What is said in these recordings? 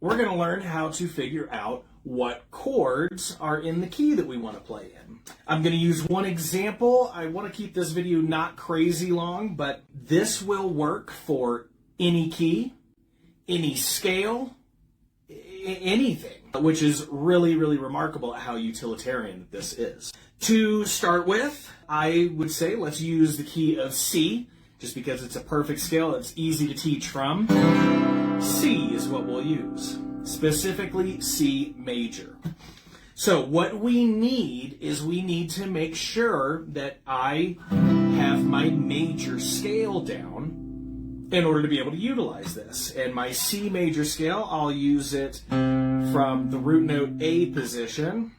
we're going to learn how to figure out what chords are in the key that we want to play in. I'm going to use one example. I want to keep this video not crazy long, but this will work for any key, any scale, anything, which is really, really remarkable at how utilitarian this is. To start with, I would say let's use the key of C, just because it's a perfect scale. It's easy to teach from. C is what we'll use, specifically C major. So what we need is we need to make sure that I have my major scale down in order to be able to utilize this. And my C major scale, I'll use it from the root note A position.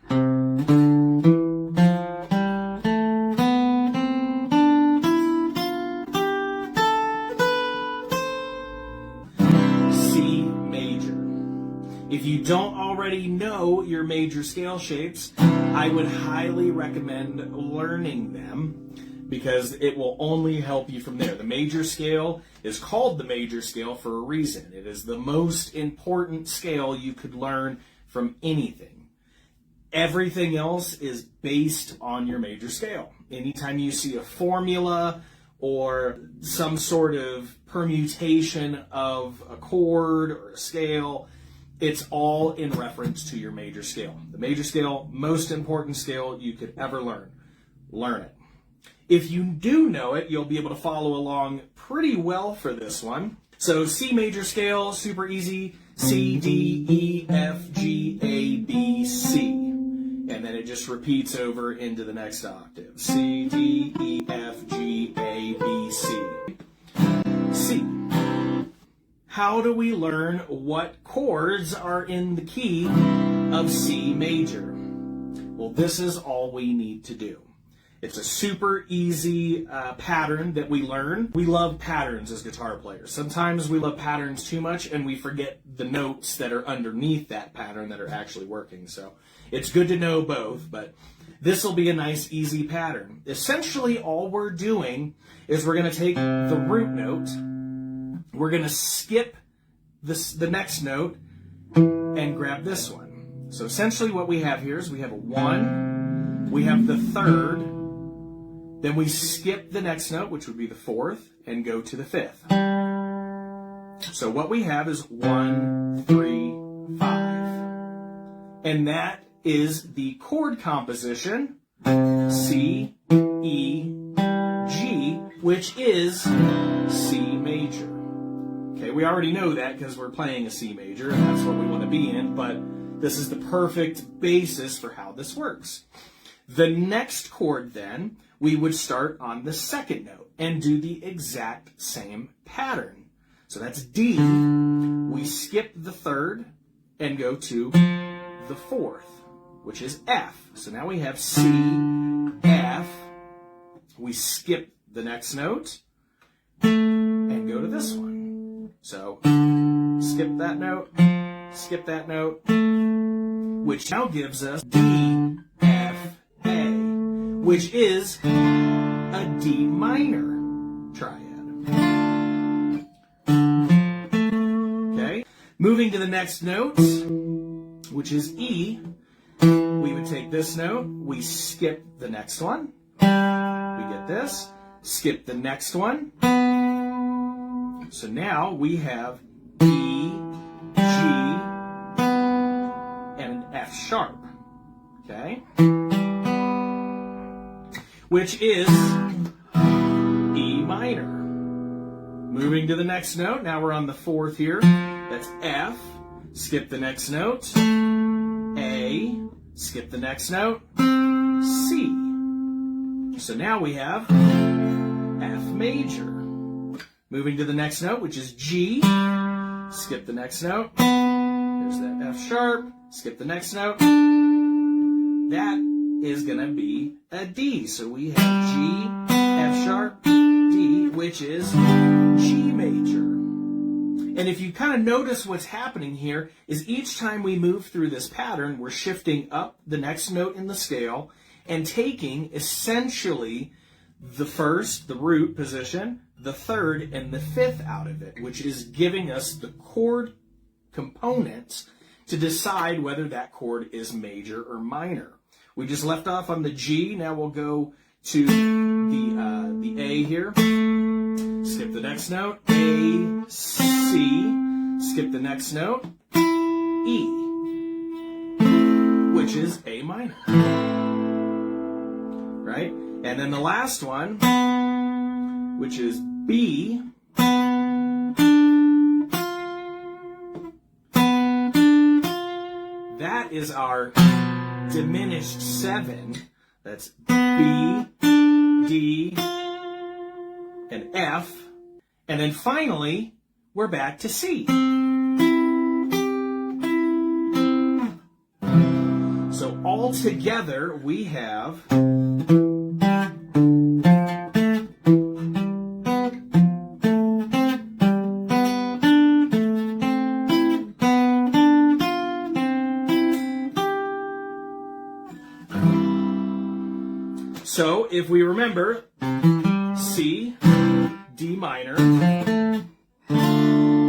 If you don't already know your major scale shapes, I would highly recommend learning them because it will only help you from there. The major scale is called the major scale for a reason. It is the most important scale you could learn from anything. Everything else is based on your major scale. Anytime you see a formula or some sort of permutation of a chord or a scale, it's all in reference to your major scale. The major scale, most important scale you could ever learn. Learn it. If you do know it, you'll be able to follow along pretty well for this one. So C major scale, super easy. C, D, E, F, G, A, B, C. And then it just repeats over into the next octave. C, D, E, F, G, A, B, C. C. How do we learn what chords are in the key of C major? Well, this is all we need to do. It's a super easy pattern that we learn. We love patterns as guitar players. Sometimes we love patterns too much and we forget the notes that are underneath that pattern that are actually working. So it's good to know both, but this will be a nice, easy pattern. Essentially, all we're doing is we're going to take the root note, we're going to skip the next note and grab this one. So essentially what we have here is we have a 1, we have the 3rd, then we skip the next note, which would be the 4th, and go to the 5th. So what we have is 1, 3, 5. And that is the chord composition, C, E, G, which is C major. Okay, we already know that because we're playing a C major, and that's what we want to be in, but this is the perfect basis for how this works. The next chord, then, we would start on the 2nd note and do the exact same pattern. So that's D. We skip the 3rd and go to the 4th, which is F. So now we have C, F. We skip the next note and go to this one. So skip that note, which now gives us D, F, A, which is a D minor triad. Okay, moving to the next note, which is E, we would take this note, we skip the next one, we get this, skip the next one. So now we have E, G, and an F sharp, okay? Which is E minor. Moving to the next note, now we're on the 4th here. That's F, skip the next note, A, skip the next note, C. So now we have F major. Moving to the next note, which is G, skip the next note, there's that F sharp, skip the next note, that is going to be a D. So we have G, F sharp, D, which is G major. And if you kind of notice what's happening here is each time we move through this pattern, we're shifting up the next note in the scale and taking essentially the 1st, the root position, the 3rd, and the 5th out of it, which is giving us the chord components to decide whether that chord is major or minor. We just left off on the G. Now we'll go to the A here. Skip the next note. A, C. Skip the next note. E, which is A minor. Right? And then the last one, which is B, that is our diminished 7. That's B, D, and F. And then finally, we're back to C. So all together, we have so if we remember C, D minor,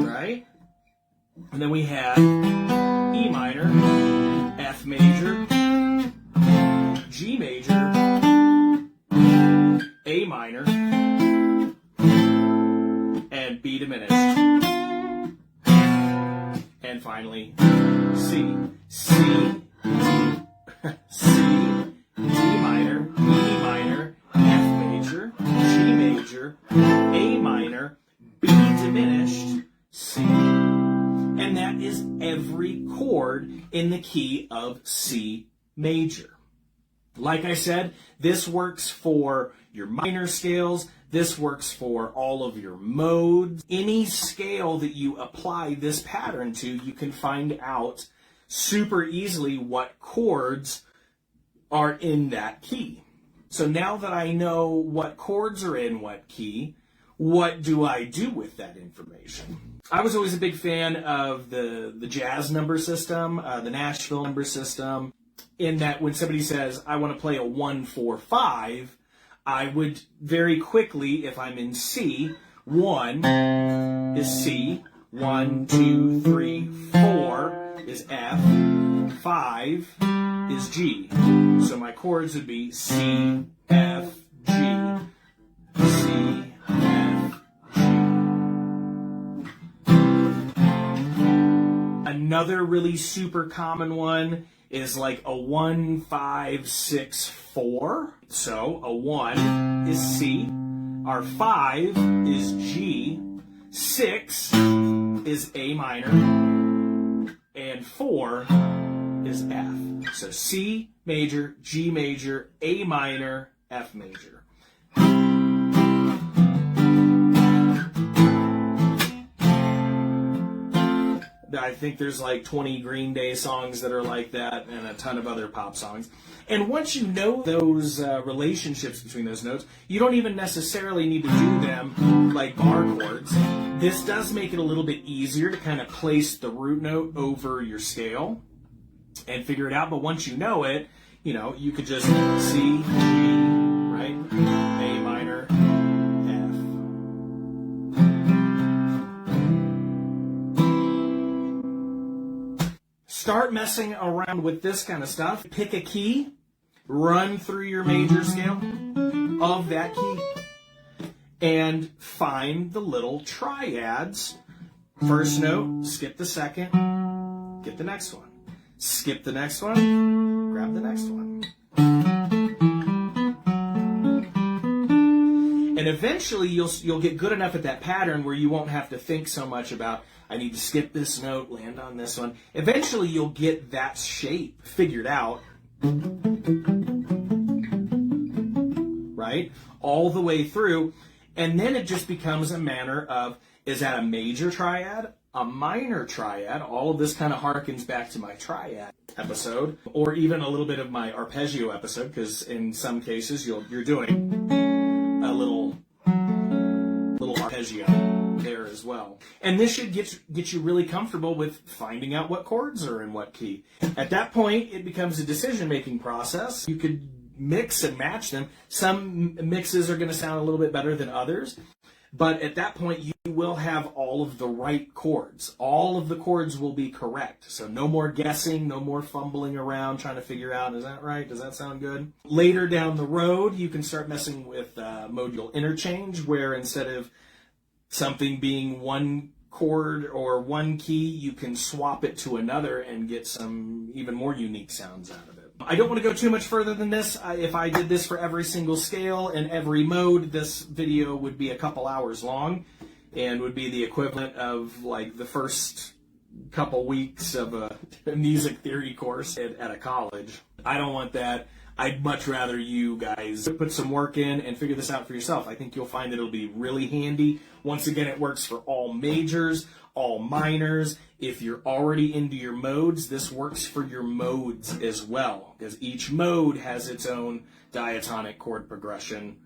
right? And then we had E minor, F major, G major, A minor, and B diminished. And finally, C. C, C, D minor, E minor, F major, G major, A minor, B diminished, C. And that is every chord in the key of C major. Like I said, this works for your minor scales. This works for all of your modes. Any scale that you apply this pattern to, you can find out super easily what chords are in that key. So now that I know what chords are in what key, what do I do with that information? I was always a big fan of the jazz number system, the Nashville number system, in that when somebody says, I want to play a 1-4-5, I would very quickly, if I'm in C, 1 is C, 1, 2, 3, 4 is F, 5 is G. So my chords would be C, F, G, C, F, G. Another really super common one is like a 1, 5, 6, 4. So a 1 is C, our 5 is G, 6 is A minor, and 4 is F. So C major, G major, A minor, F major. I think there's like 20 Green Day songs that are like that and a ton of other pop songs. And once you know those relationships between those notes, you don't even necessarily need to do them like bar chords. This does make it a little bit easier to kind of place the root note over your scale and figure it out. But once you know it, you could just C, G, right? A minor, F. Start messing around with this kind of stuff. Pick a key, run through your major scale of that key, and find the little triads. First note, skip the second, get the next one. Skip the next one, grab the next one. And eventually you'll get good enough at that pattern where you won't have to think so much about, I need to skip this note, land on this one. Eventually you'll get that shape figured out, right? All the way through. And then it just becomes a matter of, is that a major triad? A minor triad? All of this kind of harkens back to my triad episode, or even a little bit of my arpeggio episode, because in some cases you're doing a little arpeggio there as well. And this should get you really comfortable with finding out what chords are in what key. At that point, it becomes a decision-making process. You could mix and match them. Some mixes are going to sound a little bit better than others. But at that point, you will have all of the right chords. All of the chords will be correct. So no more guessing, no more fumbling around trying to figure out, is that right? Does that sound good? Later down the road, you can start messing with modal interchange, where instead of something being one chord or one key, you can swap it to another and get some even more unique sounds out of it. I don't want to go too much further than this. If I did this for every single scale and every mode, this video would be a couple hours long and would be the equivalent of like the first couple weeks of a music theory course at a college. I don't want that. I'd much rather you guys put some work in and figure this out for yourself. I think you'll find that it'll be really handy. Once again, it works for all majors, all minors. If you're already into your modes, this works for your modes as well, because each mode has its own diatonic chord progression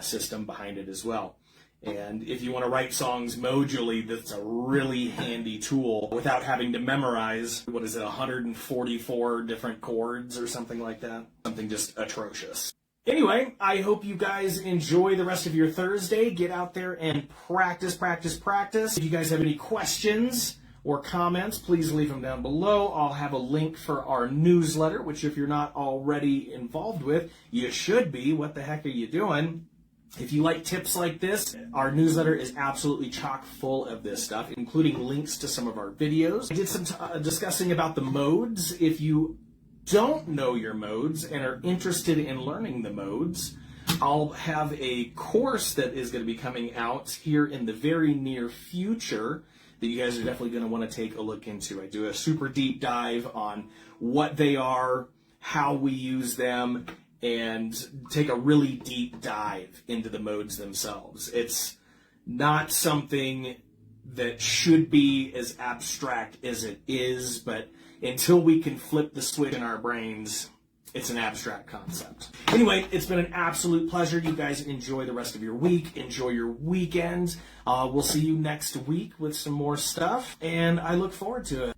system behind it as well. And if you want to write songs modally, that's a really handy tool without having to memorize, 144 different chords or something like that. Something just atrocious. Anyway, I hope you guys enjoy the rest of your Thursday. Get out there and practice, practice, practice. If you guys have any questions or comments, please leave them down below. I'll have a link for our newsletter, which if you're not already involved with, you should be. What the heck are you doing? If you like tips like this, our newsletter is absolutely chock full of this stuff, including links to some of our videos. I did some discussing about the modes. If you don't know your modes and are interested in learning the modes, I'll have a course that is going to be coming out here in the very near future that you guys are definitely going to want to take a look into. I do a super deep dive on what they are, how we use them, and take a really deep dive into the modes themselves. It's not something that should be as abstract as it is, but until we can flip the switch in our brains, it's an abstract concept. Anyway, it's been an absolute pleasure. You guys enjoy the rest of your week. Enjoy your weekend. We'll see you next week with some more stuff, and I look forward to it.